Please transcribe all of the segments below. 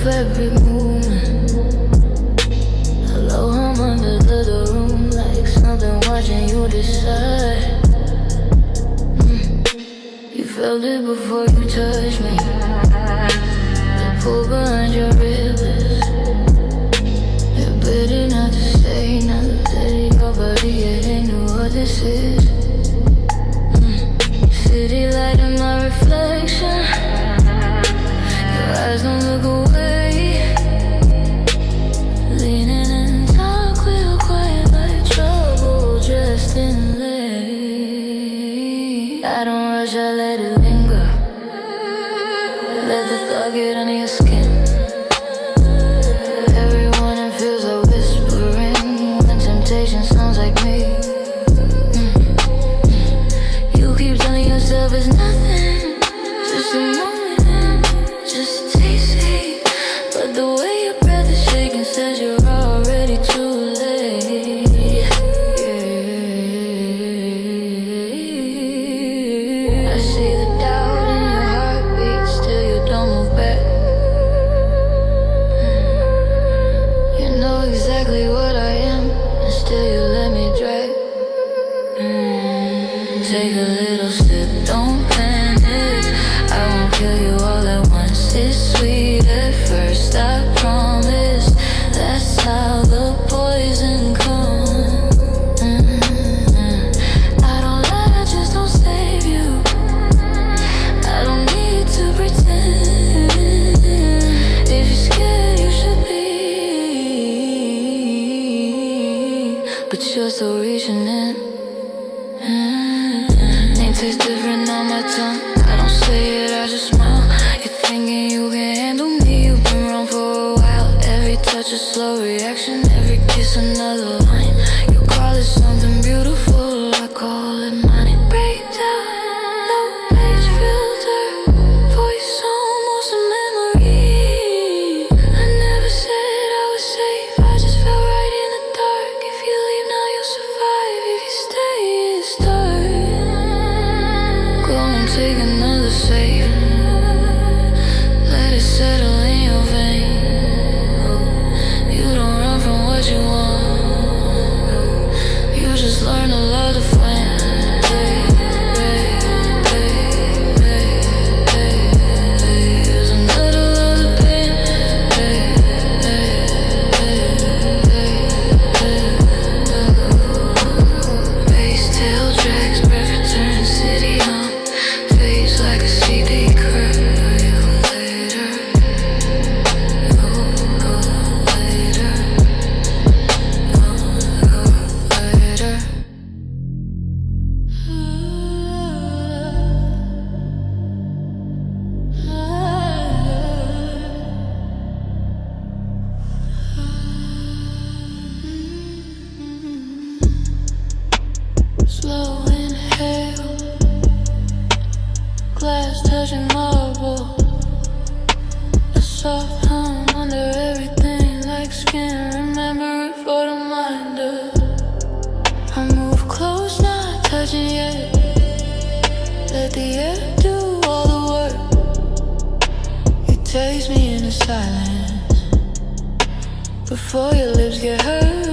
every movement. Hello, I'm under the room, like something watching you decide. You felt it before you touched me. The pull behind your ribs. You're better not to stay, now that your body, yeah, they knew what this is. City light in my reflection. Your eyes don't look away. Leaning in, talk real quiet like trouble dressed in late. I don't rush, I let it linger. Let the thought get under your skin. Everyone it feels like whispering when temptation sounds like me. You keep telling yourself it's nothing, just a moment, just a taste. But the way your breath is shaking says you're already too late. I see the doubt in your heartbeat, still you don't move back. You know exactly what I am, and still you let me drag. Take a little sip, don't panic. I won't kill you all at once. It's sweet at first, I promise. That's how the poison comes. I don't lie, I just don't save you. I don't need to pretend. If you're scared, you should be. But you're still reaching in. Name tastes different on my tongue. I don't say it, I just smile. You're thinking you can handle me. You've been wrong for a while. Every touch a slow reaction, every kiss another line. You call it something beautiful, I call it mine. It breaks down, no page filter. Voice almost a memory. I never said I was safe, I just fell right in the dark. If you leave now you'll survive. If you stay, it's dark. Go and take another save. Let it settle in your vein. You don't run from what you want. You just learn to love the flame. Use another love the pain. Bass tail tracks, breath return, city hum. Fades like a CD curve. Later. Slow inhale, glass touching marble. A soft hum under everything like skin. Remember it for the reminder. I move close, not touching yet. Let the air do all the work. You taste me in the silence before your lips get hurt.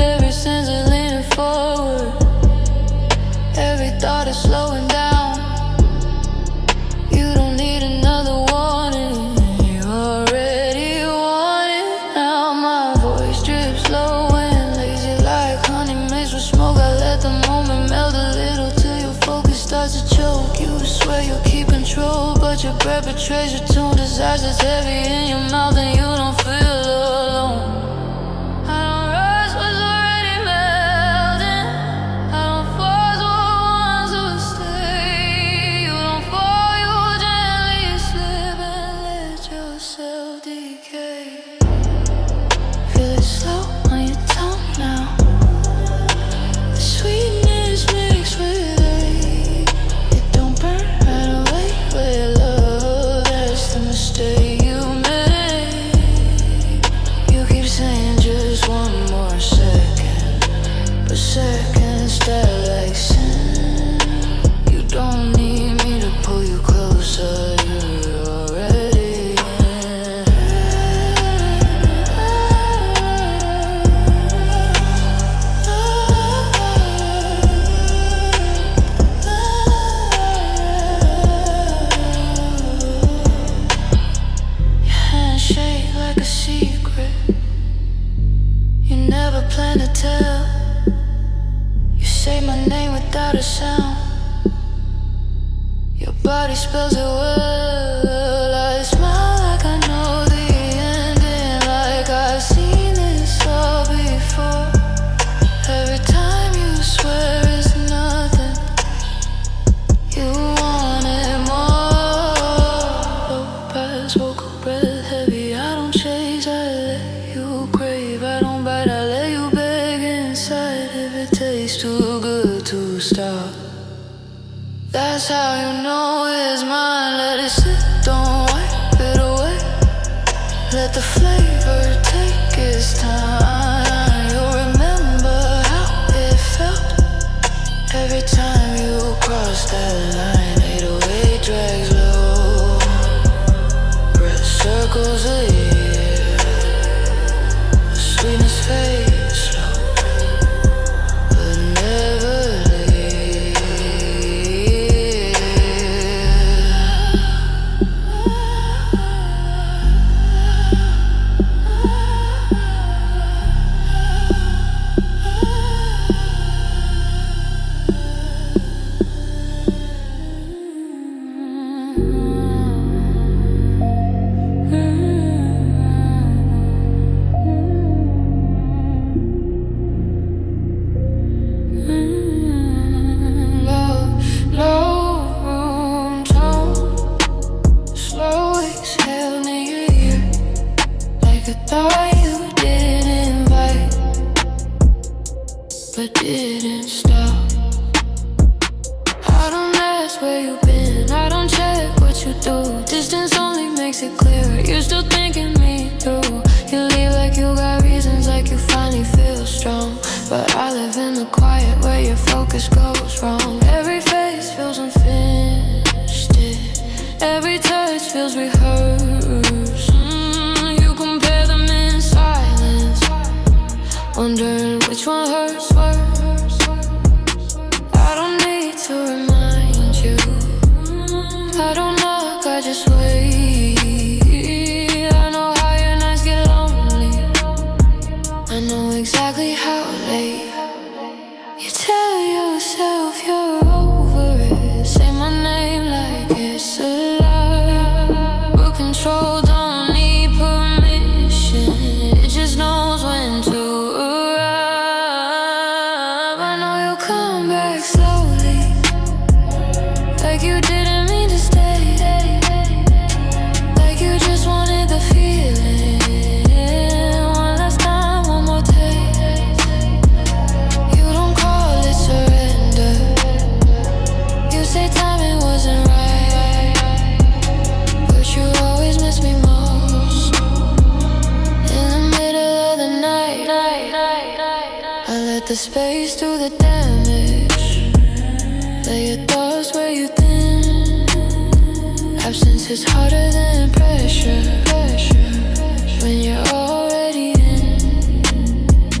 Every sense is leaning forward. Every thought is slowing down. You don't need another warning. You already want it now. My voice drips low and lazy like honey mixed with smoke. I let the moment melt a little till your focus starts to choke. You swear you'll keep control, but your breath betrays your tone. Desires is heavy in your mouth and you don't feel alone. I don't rush what's already melting. I don't force what wants to stay. You don't fall, you gently slip and let yourself decay. Feel it slow on your tongue now. The sweetness mixed with ache. It don't burn right away with love. That's the mistake you made. You keep saying spells it well. I smile like I know the ending, like I've seen this all before. Every time you swear it's nothing, you want it more. Low pass, vocal breath heavy. I don't chase, I let you crave. I don't bite, I let you beg inside. If it tastes too good to stop, that's how you know it's mine. Let it sit, don't wipe it away. Let the flavor take its time. You'll remember how it felt every time you cross that line. 808 drags low, breath circles a year. The sweetness fades slow, but never leaves. Thought you didn't invite, but didn't stop. I don't ask where you've been, I don't check what you do. Distance only makes it clearer, you're still thinking me through. You leave like you got reasons, like you finally feel strong. But I live in the quiet where your focus goes wrong. Every face feels unfinished, every touch feels rehearsed. Wondering which one hurts worse. I don't need to remind you, I don't knock, I just wait. I know how your nights get lonely, I know exactly how late. You tell yourself you're over it, say my name like it's a lie. But control don't need permission, it just knows when to. The space through the damage, lay your thoughts where you think. Absence is harder than pressure, when you're already in.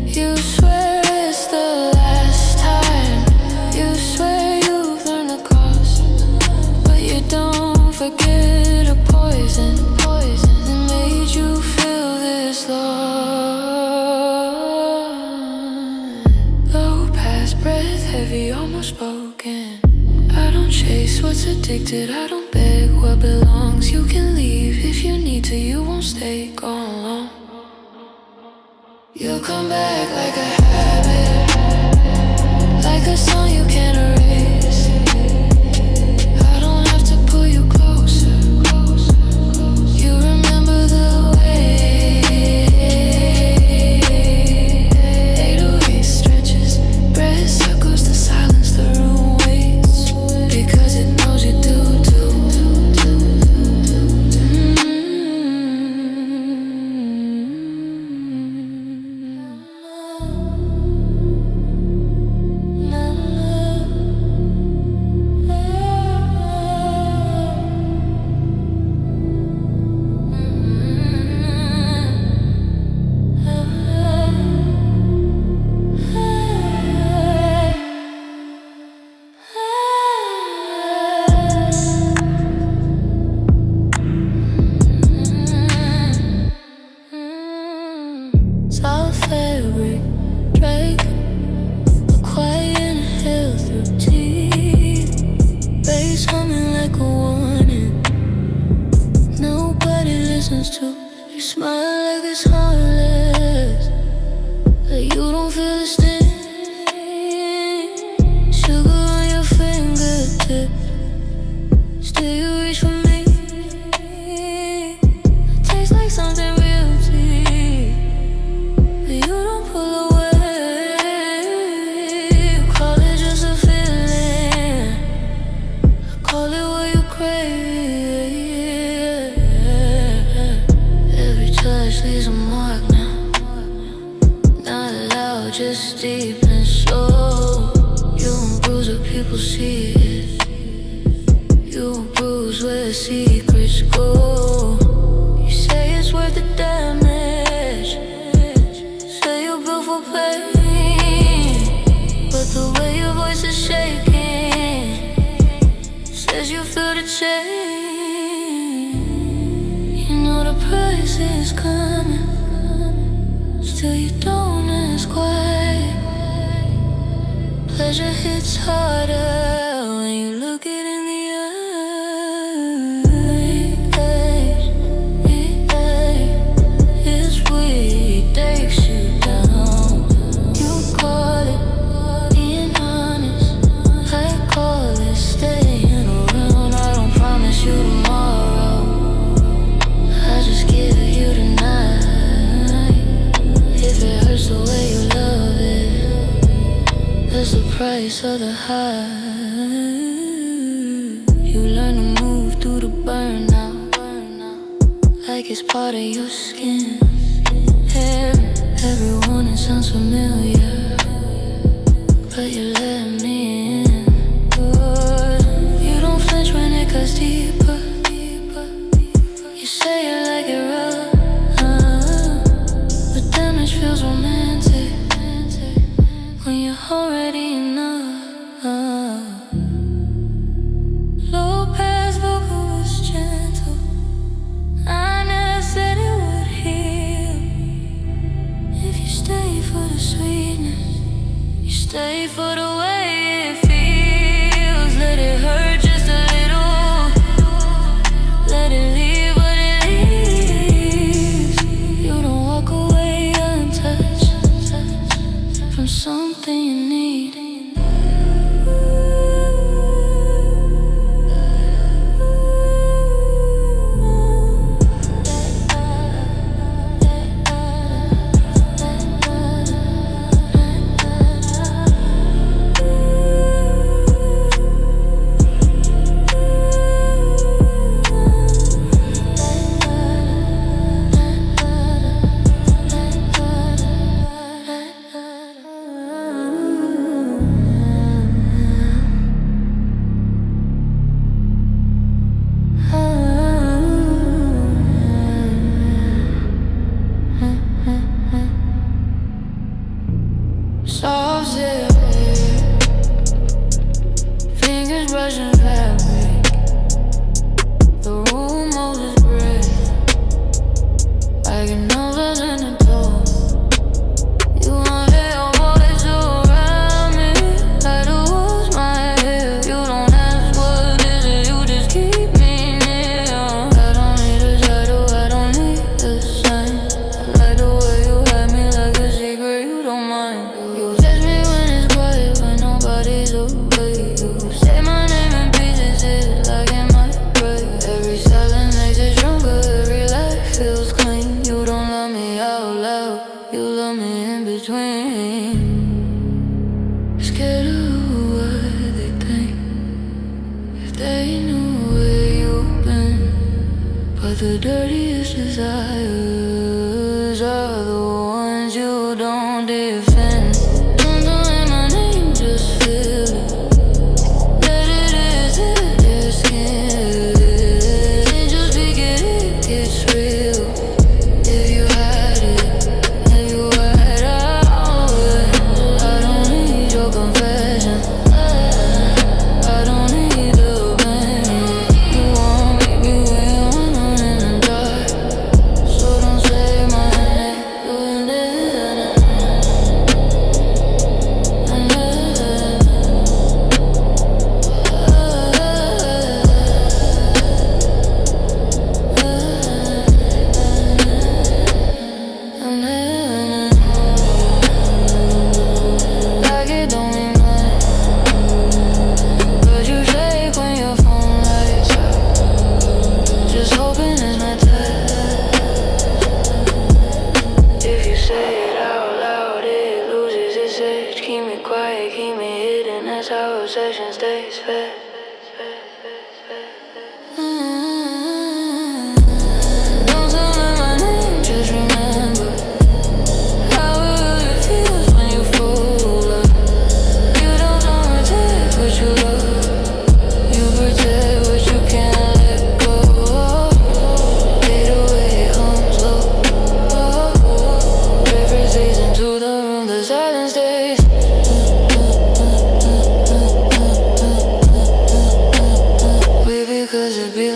You swear it's the last time, you swear you've learned the cost, but you don't forget a poison that made you feel this lost. Breath heavy, almost broken. I don't chase what's addicted, I don't beg what belongs. You can leave if you need to, you won't stay gone long. You come back like a habit, like a song you can't erase. I don't have to pull you closer, you remember the way. 808 stretches, breath circles the silence, the room waits, because it knows you do. Na, na. friends too. You smile like it's harmless, like you don't feel the sting. Sugar on your fingertips, still you reach for me. It tastes like something real deep, but you don't pull away. You call it just a feeling, I call it what you crave. Every touch leaves a mark now, not loud, just deep and slow. You won't bruise where people see it, you won't bruise where secrets go. You say it's worth the damage, say you're built for pain, but the way your voice is shaking says you feel the change. You know the price is coming, still you don't ask why. Pleasure hits harder when you look it in the eye. It's weird, takes you down. You call it being honest, I call it staying around. I don't promise you tomorrow, I just give you tonight. If it hurts the way you love it, that's the price of the high. You learn to move through the burnout, like it's part of your skin. And everyone, it sounds familiar, but you let me in. You don't flinch when it cuts deeper, you say it like it rough, but damage feels romantic when you're already enough. Low pass vocal was gentle, I never said it would heal. If you stay for the sweetness, you stay for the way it feels. Let it hurt just a little, let it leave what it leaves. You don't walk away untouched from something you need. Soft zip, fingers brushing fabric, the room holds its breath, like an novel's in the door. You want your voice around me, like the walls my head. You don't ask what is it, you just keep me near. I don't need a title, I don't need a sign. I like the way you had me like a secret, you don't mind. You text me when it's quiet, when nobody's awake. You say my name in pieces, it's like it might break. Every silence makes it stronger, every life feels clean. You don't love me out loud, you love me in between. Scared of what they think, if they knew where you've been. But the dirtiest desires are the ones you don't defend. Don't know in my name, just feel it. Let it exit your skin. Angels speak it, it gets real. If you had it, if you had all it. I don't need your confession, I don't need the blame. You won't make me wait on in the dark, so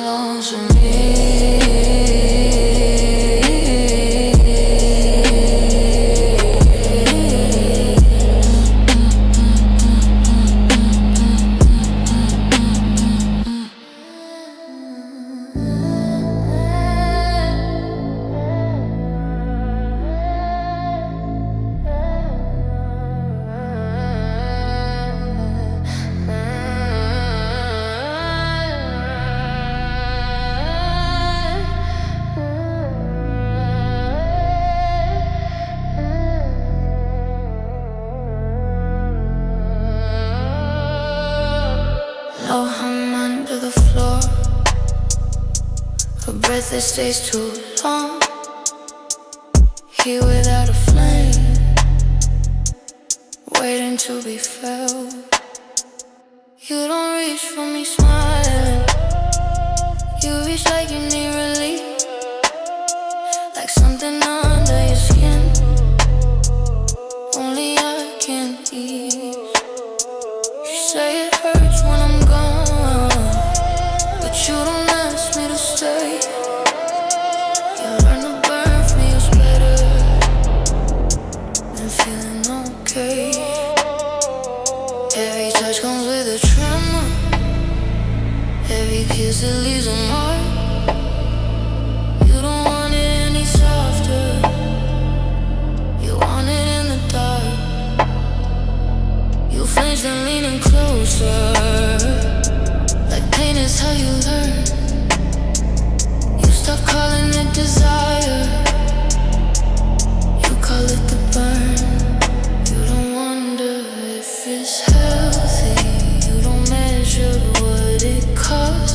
belongs to me. No, I'm under the floor. A breath that stays too long. Here without a flame, waiting to be felt. You don't reach for me smiling. You reach like you need relief, like something under your skin only I can ease. You say it hurts when I'm gone, but you don't ask me to stay. You learn to burn feels better than feeling okay. Every touch comes with a tremor, every kiss that leaves a mark. You don't want it any softer, you want it in the dark. You flinch then leaning closer, like pain is how you learn. You stop calling it desire, you call it the burn. You don't wonder if it's healthy, you don't measure what it costs.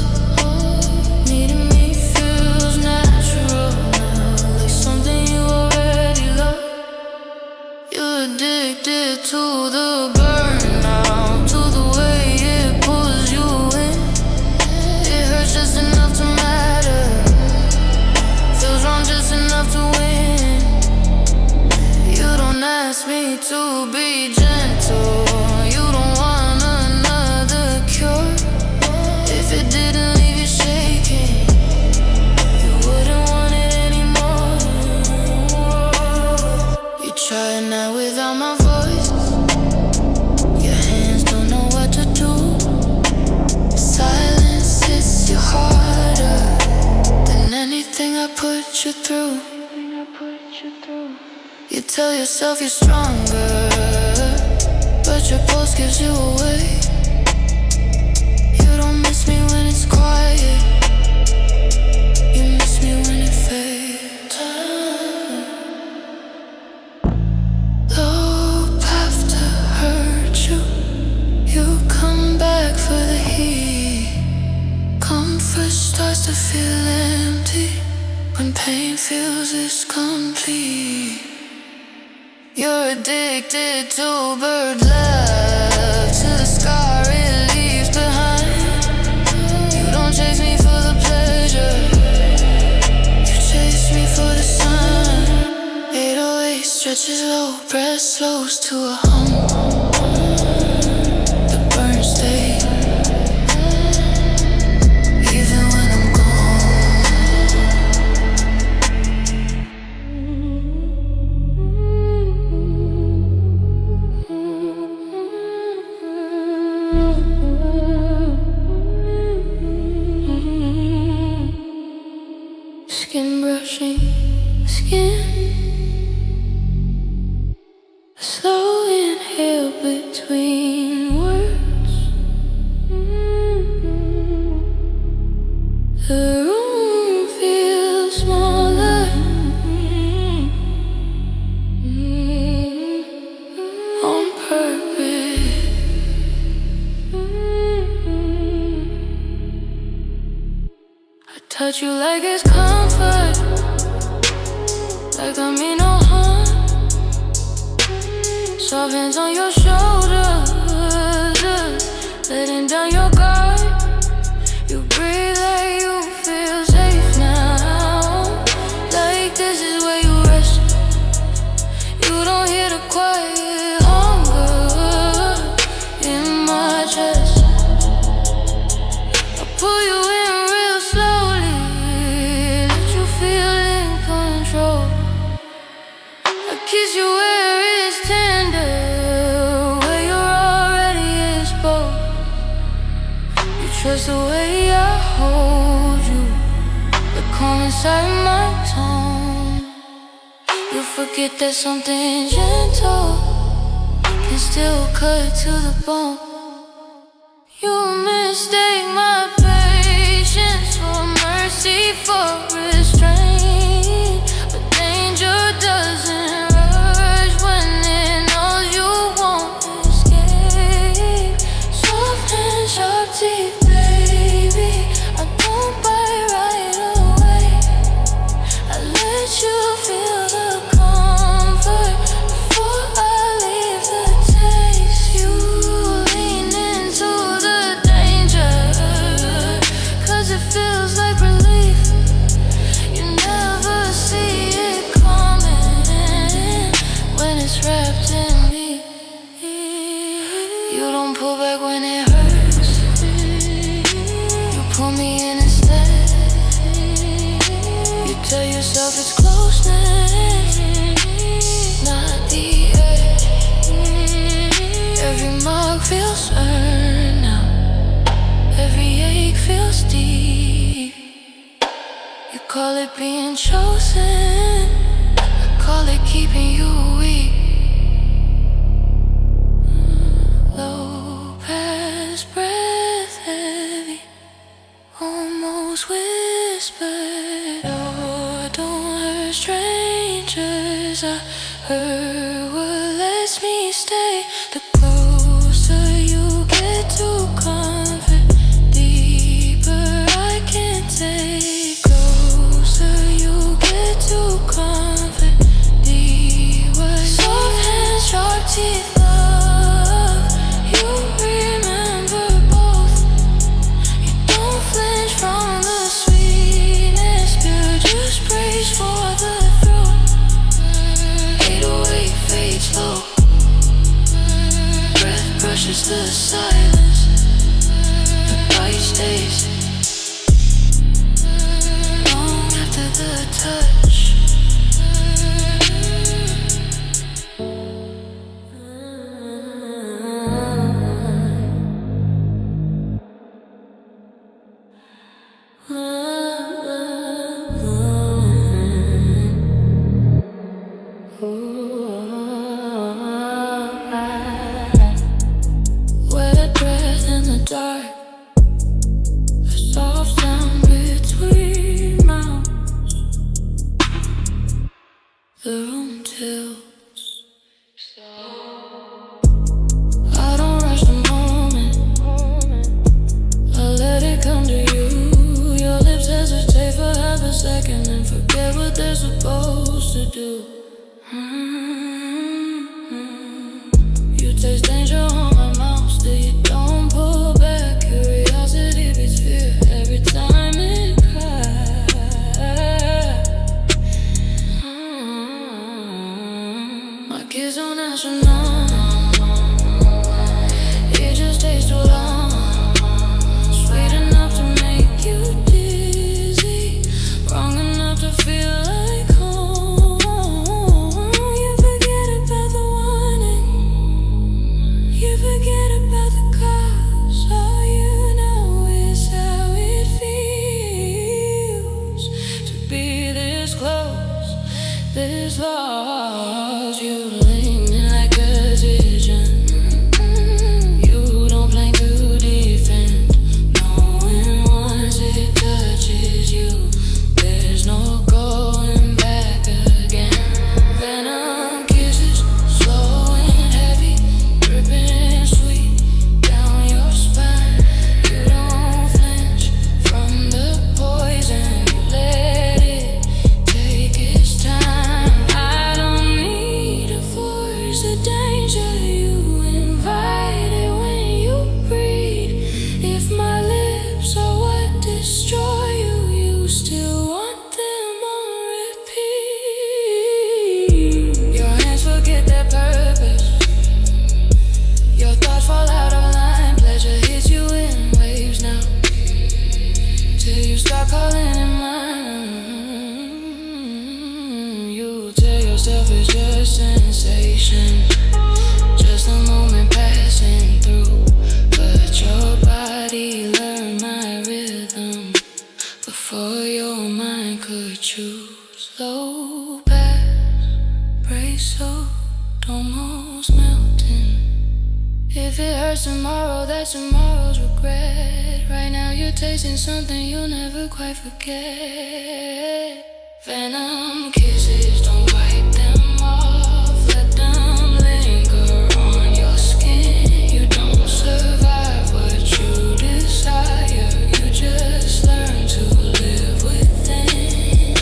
Needing me feels natural now, like something you already love. You're addicted to the burn now, to the way it pulls you in. It hurts just enough to matter, feels wrong just enough to win. You don't ask me to be gentle, you don't want another cure. If it didn't leave you shaking, you wouldn't want it anymore. You try it now without my voice, your hands don't know what to do. Silence hits you harder than anything I put you through. You tell yourself you're stronger, but your pulse gives you away. You don't miss me when it's quiet, you miss me when it fades. Though path to hurt you, you come back for the heat. Comfort starts to feel empty when pain feels it's complete. You're addicted to bird love, to the scar it leaves behind. You don't chase me for the pleasure, you chase me for the sun. 808 stretches low, breath slows to a hum. The burn stays, even when I'm gone. Skin brushing skin, a slow inhale between words. The room feels smaller, on purpose. I touch you like it's comfort, like I mean no harm. Soft hands on your shoulders, letting down your guard. You breathe like you feel safe now, like this is where you rest. You don't hear the quiet hunger in my chest. I pull you in real slow, was the way I hold you, the calm inside my tone. You forget that something gentle can still cut to the bone. You mistake my patience for mercy, for restraint, but danger doesn't rush when it knows you won't escape. Soft and sharp teeth, baby, I don't bite right away. I let you feel the comfort before I leave the taste. You lean into the danger, 'cause it feels like relief. You never see it coming when it's wrapped in me. You don't pull back when it hurts, you pull me in instead. You tell yourself it's closeness, not the edge. Every mark feels earned now, every ache feels deep. You call it being chosen, I call it keeping you weak. Low past breath, heavy, almost whispered. Oh, don't hurt strangers. I heard what lets me stay. The closer you get to comfort, deeper I can take. Closer you get to comfort, deeper. Soft hands, sharp teeth, love. You remember both. You don't flinch from the sweetness. You just brace for the throat. 808 fades low. Breath brushes the silence. The bite stays long after the touch. Wet breath in the dark, a soft sound between mouths. The room tilts. I don't rush the moment, I let it come to you. Your lips hesitate for half a second and forget what they're supposed to do. You taste danger on my mouth, still you don't pull back. Curiosity beats fear every time it cries. My kiss on astronaut, it just takes too long. Sweet enough to make you dizzy, wrong enough to feel like home. You forget about the warning, you forget about the cause. All you know is how it feels to be this close, this lost. You lean in like a vision. You don't plan to defend, knowing once it touches you, there's no going back again. Venom kisses, slow and heavy, dripping sweet down your spine. You don't flinch from the poison, you let it take its time. I don't need to force the danger, you invite it when you breathe. If my lips are what destroy you, you still want them on repeat. Your hands forget their purpose, your thoughts fall out of line. Pleasure hits you in waves now, till you start calling it mine. You tell yourself it's just sensation, just a moment passing through, but your body learned or your mind could choose. Low pass, brace so almost melting. If it hurts tomorrow, that's tomorrow's regret. Right now you're tasting something you'll never quite forget. Venom kisses, don't wipe them off. Let them linger on your skin. You don't survive what you desire. You just learn to live within.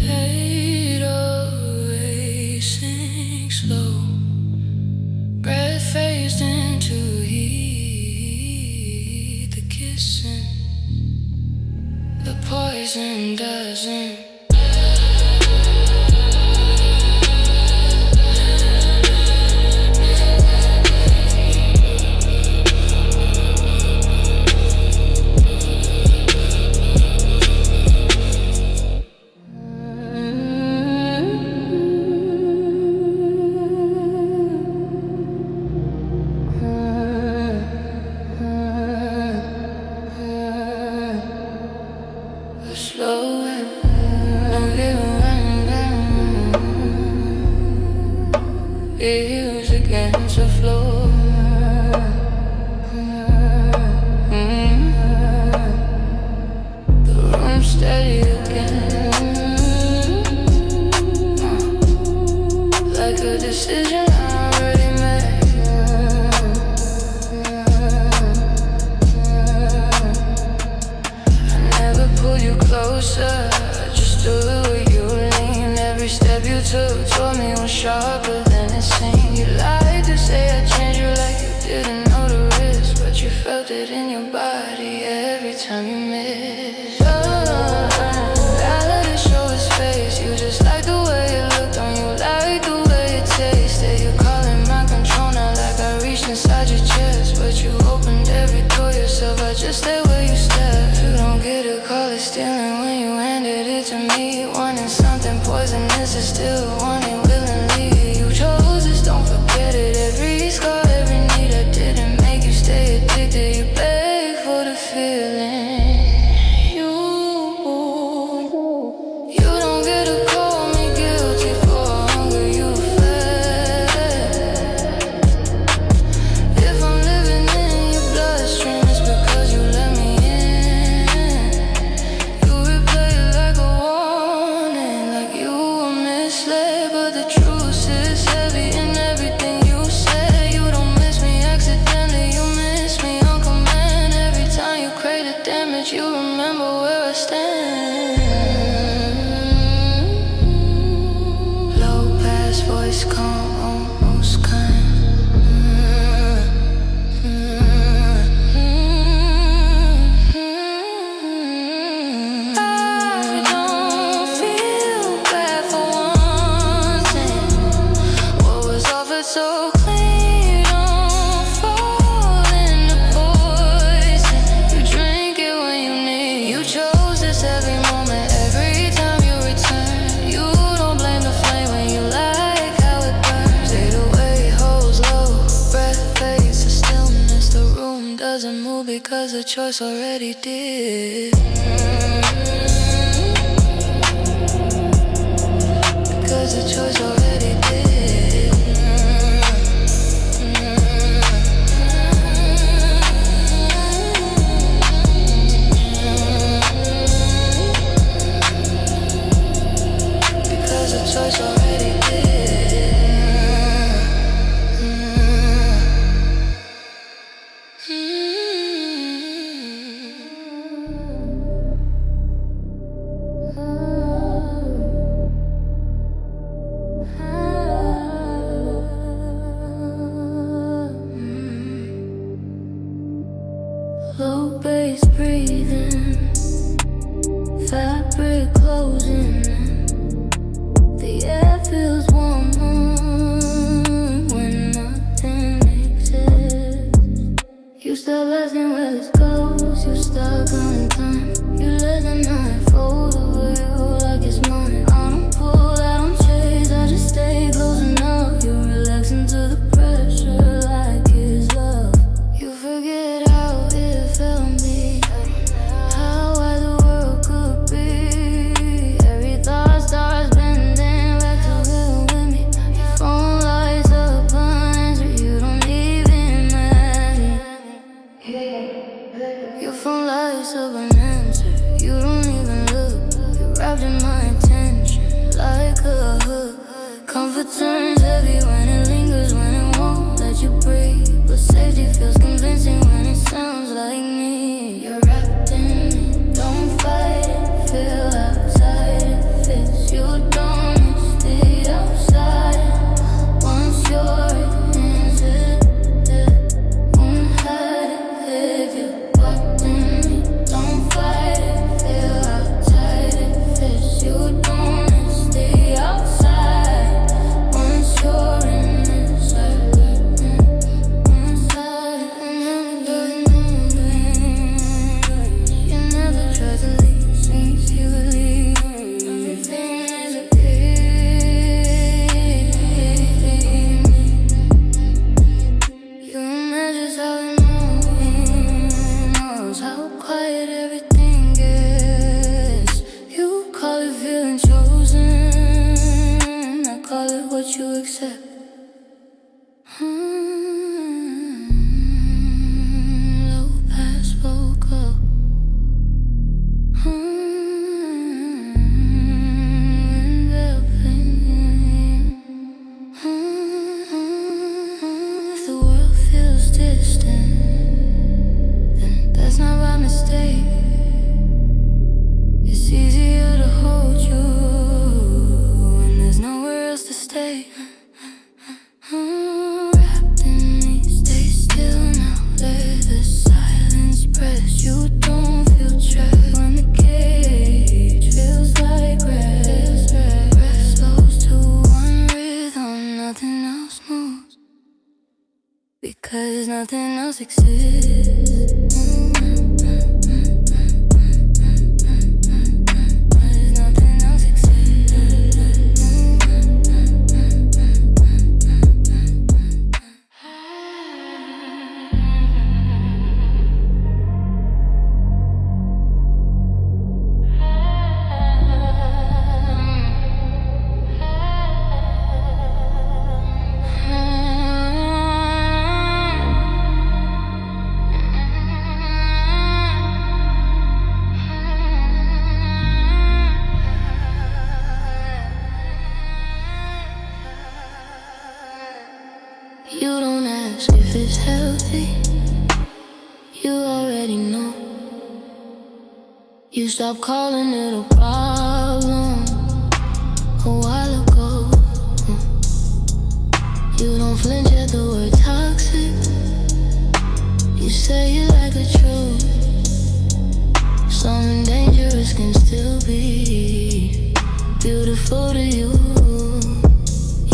808 sink slow. Breath phased into heat. The kissing, the poison doesn't. Heels against the floor. The room's steady again. Like a decision I already made. I never pulled you closer, I just stood where you leaned. Every step you took told me was sharper. You lied to say I changed you like you didn't know the risk, but you felt it in your body every time you missed. I let it show his face. You just like the way it looked on you, like the way it tasted. You're calling my control now like I reached inside your chest, but you opened every door yourself. I just stay where you stepped. You don't get a call it stealing when you handed it to me. Wanting something poisonous is still wanting willingly. Don't forget it, every scar, every need I didn't make you stay addicted. You beg for the feeling. You don't get to call me guilty for hunger you fed. If I'm living in your bloodstream, it's because you let me in. You replay it like a warning, like you were misled, but the truth is heavy. You remember where I stand. Low pass voice, calm, almost kind. I don't feel bad for wanting what was offered so clean. Don't fall into poison. You drink it when you need. You chose this every moment, every time you return. You don't blame the flame when you like how it burns. 808 holds low, breath fades to stillness. The room doesn't move because the choice already did. Because the choice already did. Choice already did. Low bass breathing, fabric closing. The air feels warm when nothing exists. You stop asking where this goes. You start counting time. You let the night fold over you like it's mine. I don't pull, I don't chase, I just stay close enough. You relax into the pressure like it's love. You forget how it felt me, how wide the world could It's easier to hold you when there's nowhere else to stay. Wrapped in me, stay still now. Let the silence press. You don't feel trapped when the cage feels like rest. Breath slows to one rhythm, nothing else moves because nothing else exists. You don't ask if it's healthy, you already know. You stopped calling it a problem a while ago. You don't flinch at the word toxic, you say it like a truth. Something dangerous can still be beautiful to you.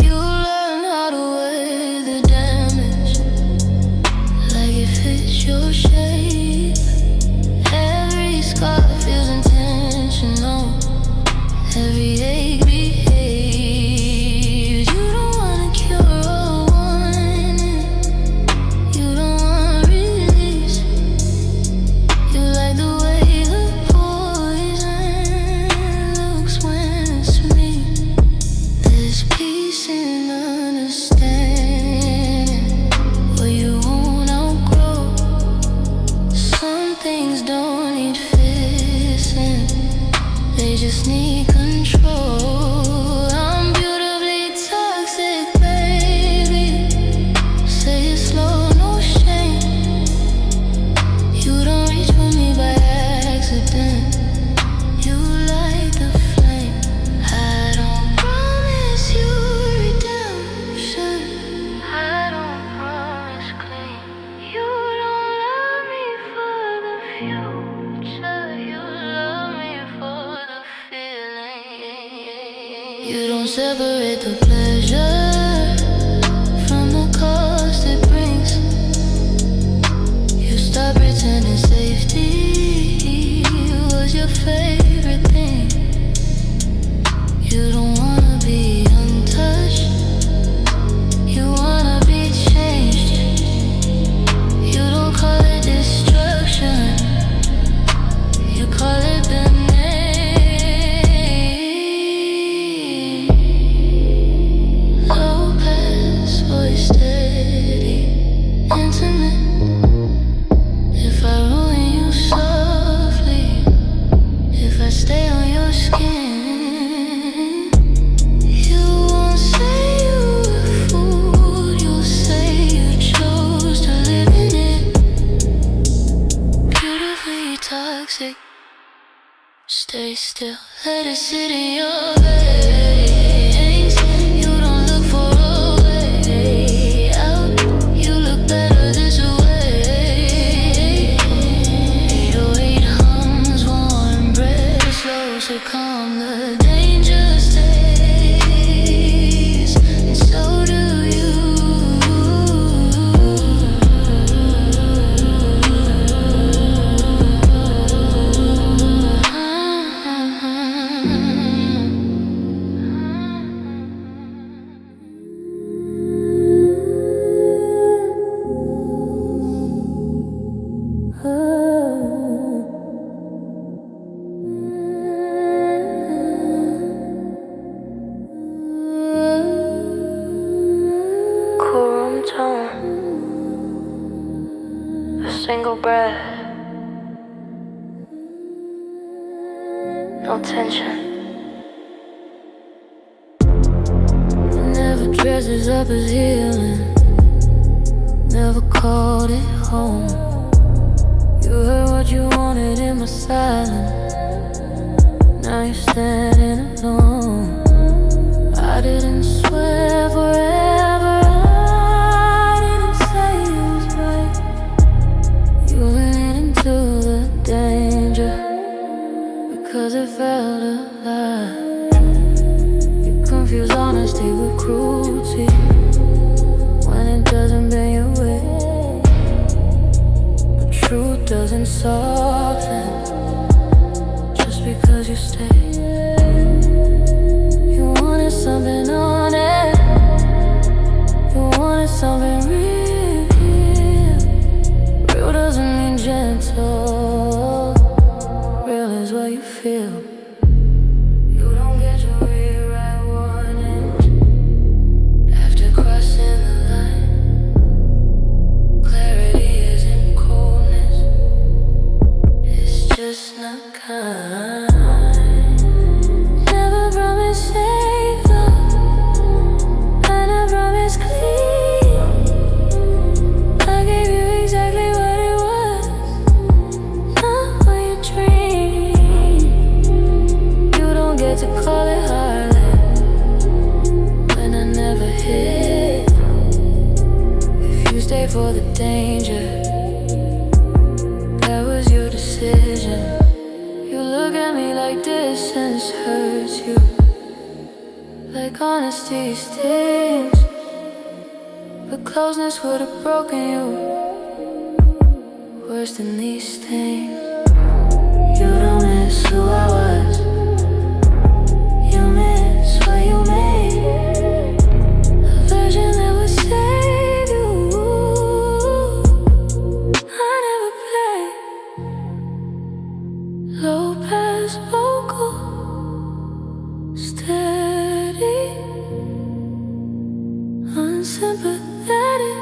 You learn how to weigh the damage like it fits your shape. Every scar feels intentional, every ache behaves. You don't wanna cure or want it, you don't want release. You like the way the poison looks when it's me. There's peace in understanding what you won't outgrow. Some things don't need fixing, they just need control. I'm beautifully toxic, baby. Say it slow, no shame. You don't reach for me by accident, you light the flame. I don't promise you redemption, I don't promise clean. You don't love me for the future, you love me for the feeling. You don't separate the pleasure from the cost it brings. You stop pretending safety was your favorite thing. You don't wanna be untouched, you wanna be changed. You don't call it destruction, you call it the name. Low pass, voice steady, intimate. If I ruin you softly, if I stay on your skin, you won't say you were fooled, you'll say you chose to live in it. Beautifully toxic, stay still, let it sit in your veins. You don't look for a way out, you look better this way. 808 hums, warm breath, slow succumb the danger stays, and so do you. Cool room tone, a single breath, no tension. Never dresses up as healing, never called it home. You heard what you wanted in my silence, now you're standing alone. I didn't swear forever, I didn't say it was right. You went into the danger because it felt alive. You confuse honesty with cruelty when it doesn't bend your way. But truth doesn't soften just because you stay. You wanted something on it, you wanted something real. Real doesn't mean gentle, real is what you feel. You don't get to rewrite warnings after crossing the line. Clarity isn't coldness, it's just not kind. Never promised safe love, I never promised clean. I gave you exactly what it was, not what you dreamed. You don't get to call it heartless when I never hit. If you stay for the danger, that was your decision. You look at me like distance hurts you, like honesty stings, but closeness would've broken you worse than these things. You don't miss who I was, you miss what you made, a version that would save you. I never played low pass vocal, steady, unsympathetic.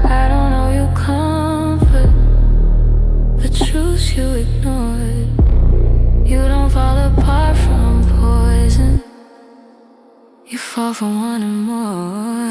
I don't know you comfort, but truths you ignored. You don't fall apart from poison, you fall from wanting more.